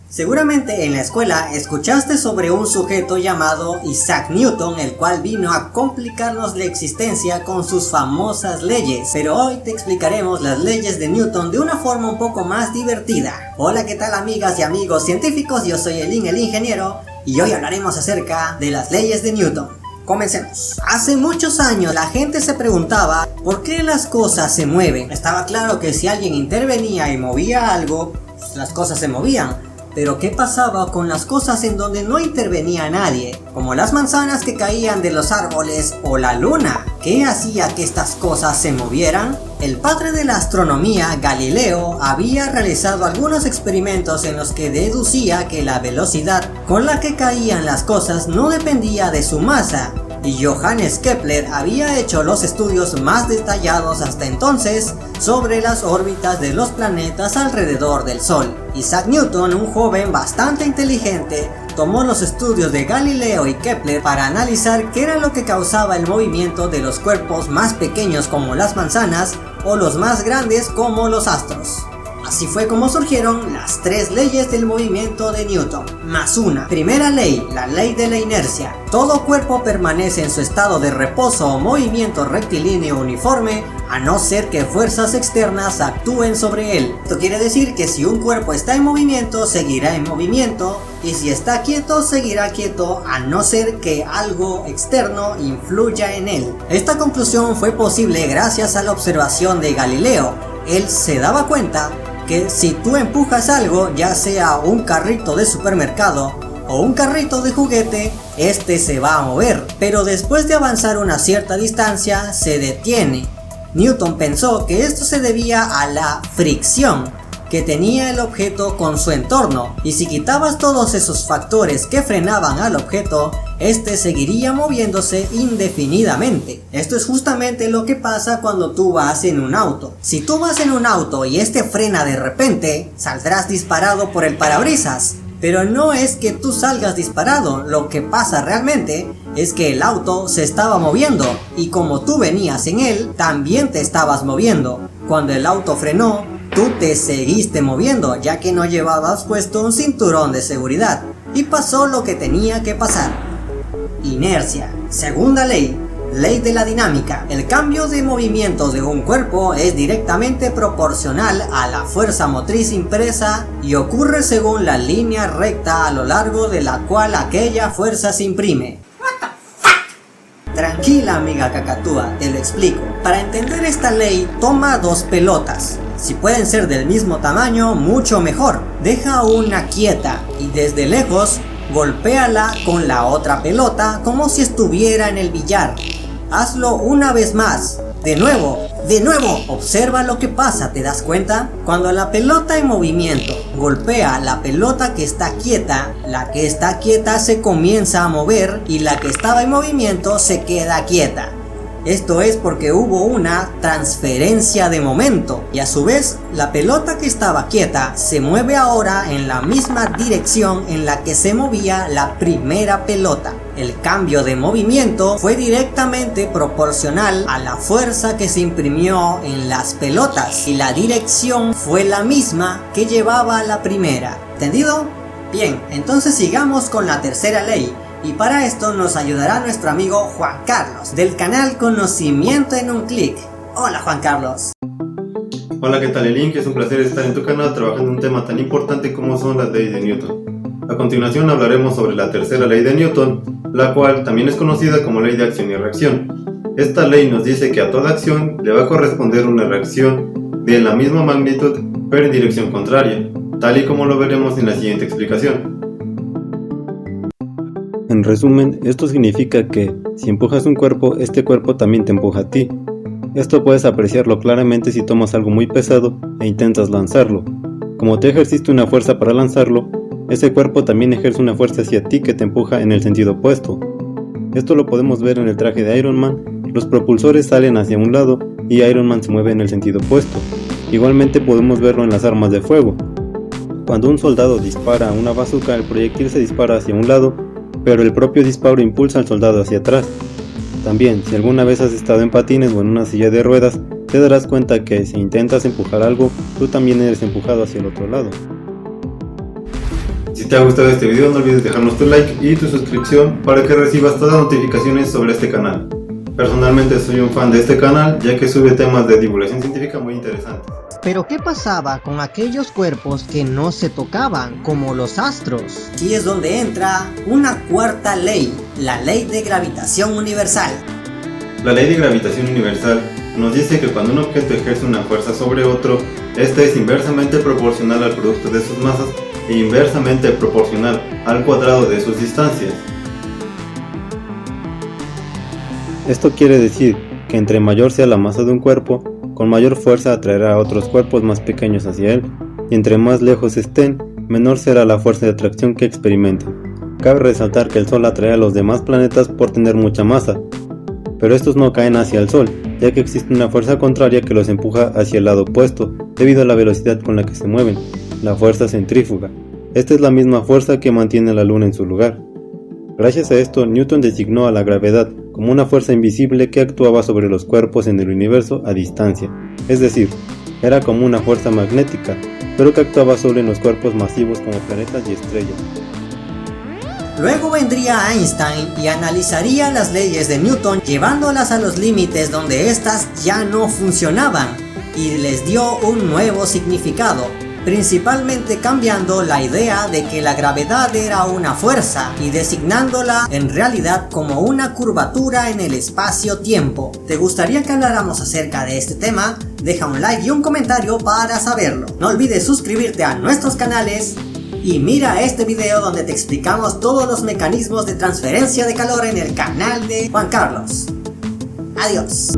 Seguramente en la escuela escuchaste sobre un sujeto llamado Isaac Newton, el cual vino a complicarnos la existencia con sus famosas leyes. Pero hoy te explicaremos las leyes de Newton de una forma un poco más divertida. Hola, ¿qué tal amigas y amigos científicos? Yo soy Elin, el ingeniero, y hoy hablaremos acerca de las leyes de Newton. Comencemos. Hace muchos años la gente se preguntaba ¿por qué las cosas se mueven? Estaba claro que si alguien intervenía y movía algo, pues las cosas se movían. Pero ¿qué pasaba con las cosas en donde no intervenía nadie? Como las manzanas que caían de los árboles o la luna. ¿Qué hacía que estas cosas se movieran? El padre de la astronomía, Galileo, había realizado algunos experimentos en los que deducía que la velocidad con la que caían las cosas no dependía de su masa. Y Johannes Kepler había hecho los estudios más detallados hasta entonces sobre las órbitas de los planetas alrededor del Sol. Isaac Newton, un joven bastante inteligente, tomó los estudios de Galileo y Kepler para analizar qué era lo que causaba el movimiento de los cuerpos más pequeños como las manzanas o los más grandes como los astros. Así fue como surgieron las tres leyes del movimiento de Newton, más una. Primera ley, la ley de la inercia. Todo cuerpo permanece en su estado de reposo o movimiento rectilíneo uniforme, a no ser que fuerzas externas actúen sobre él. Esto quiere decir que si un cuerpo está en movimiento, seguirá en movimiento, y si está quieto, seguirá quieto, a no ser que algo externo influya en él. Esta conclusión fue posible gracias a la observación de Galileo. Él se daba cuenta que si tú empujas algo, ya sea un carrito de supermercado o un carrito de juguete, este se va a mover, pero después de avanzar una cierta distancia, se detiene. Newton pensó que esto se debía a la fricción que tenía el objeto con su entorno, y si quitabas todos esos factores que frenaban al objeto, este seguiría moviéndose indefinidamente. Esto es justamente lo que pasa cuando tú vas en un auto. Si tú vas en un auto y este frena de repente, saldrás disparado por el parabrisas. Pero no es que tú salgas disparado, lo que pasa realmente es que el auto se estaba moviendo y como tú venías en él, también te estabas moviendo. Cuando el auto frenó, tú te seguiste moviendo ya que no llevabas puesto un cinturón de seguridad. Y pasó lo que tenía que pasar. Inercia. Segunda ley. Ley de la dinámica. El cambio de movimiento de un cuerpo es directamente proporcional a la fuerza motriz impresa y ocurre según la línea recta a lo largo de la cual aquella fuerza se imprime. Tranquila amiga cacatúa, te lo explico. Para entender esta ley, toma dos pelotas. Si pueden ser del mismo tamaño, mucho mejor. Deja una quieta y desde lejos golpéala con la otra pelota como si estuviera en el billar. Hazlo una vez más. De nuevo. Observa lo que pasa, ¿te das cuenta? Cuando la pelota en movimiento golpea la pelota que está quieta, la que está quieta se comienza a mover y la que estaba en movimiento se queda quieta. Esto es porque hubo una transferencia de momento y a su vez la pelota que estaba quieta se mueve ahora en la misma dirección en la que se movía la primera pelota. El cambio de movimiento fue directamente proporcional a la fuerza que se imprimió en las pelotas y la dirección fue la misma que llevaba la primera. ¿Entendido? Bien, entonces sigamos con la tercera ley. Y para esto nos ayudará nuestro amigo Juan Carlos, del canal Conocimiento en un Clic. Hola Juan Carlos. Hola, ¿qué tal Elin? Es un placer estar en tu canal trabajando en un tema tan importante como son las leyes de Newton. A continuación hablaremos sobre la tercera ley de Newton, la cual también es conocida como ley de acción y reacción. Esta ley nos dice que a toda acción le va a corresponder una reacción de la misma magnitud pero en dirección contraria, tal y como lo veremos en la siguiente explicación. En resumen, esto significa que si empujas un cuerpo, este cuerpo también te empuja a ti. Esto puedes apreciarlo claramente si tomas algo muy pesado e intentas lanzarlo. Como te ejerciste una fuerza para lanzarlo, ese cuerpo también ejerce una fuerza hacia ti que te empuja en el sentido opuesto. Esto lo podemos ver en el traje de Iron Man. Los propulsores salen hacia un lado y Iron Man se mueve en el sentido opuesto. Igualmente podemos verlo en las armas de fuego. Cuando un soldado dispara una bazooka, el proyectil se dispara hacia un lado, pero el propio disparo impulsa al soldado hacia atrás. También, si alguna vez has estado en patines o en una silla de ruedas, te darás cuenta que si intentas empujar algo, tú también eres empujado hacia el otro lado. Si te ha gustado este video no olvides dejarnos tu like y tu suscripción para que recibas todas las notificaciones sobre este canal. Personalmente soy un fan de este canal ya que sube temas de divulgación científica muy interesantes. Pero ¿qué pasaba con aquellos cuerpos que no se tocaban, como los astros? Aquí es donde entra una cuarta ley, la ley de gravitación universal. La ley de gravitación universal nos dice que cuando un objeto ejerce una fuerza sobre otro, esta es inversamente proporcional al producto de sus masas e inversamente proporcional al cuadrado de sus distancias. Esto quiere decir que entre mayor sea la masa de un cuerpo, con mayor fuerza atraerá a otros cuerpos más pequeños hacia él, y entre más lejos estén, menor será la fuerza de atracción que experimenten. Cabe resaltar que el Sol atrae a los demás planetas por tener mucha masa, pero estos no caen hacia el Sol, ya que existe una fuerza contraria que los empuja hacia el lado opuesto, debido a la velocidad con la que se mueven, la fuerza centrífuga. Esta es la misma fuerza que mantiene a la Luna en su lugar. Gracias a esto, Newton designó a la gravedad como una fuerza invisible que actuaba sobre los cuerpos en el universo a distancia, es decir, era como una fuerza magnética, pero que actuaba solo en los cuerpos masivos como planetas y estrellas. Luego vendría Einstein y analizaría las leyes de Newton, llevándolas a los límites donde éstas ya no funcionaban, y les dio un nuevo significado, principalmente cambiando la idea de que la gravedad era una fuerza y designándola en realidad como una curvatura en el espacio-tiempo. ¿Te gustaría que habláramos acerca de este tema? Deja un like y un comentario para saberlo. No olvides suscribirte a nuestros canales y mira este video donde te explicamos todos los mecanismos de transferencia de calor en el canal de Juan Carlos. Adiós.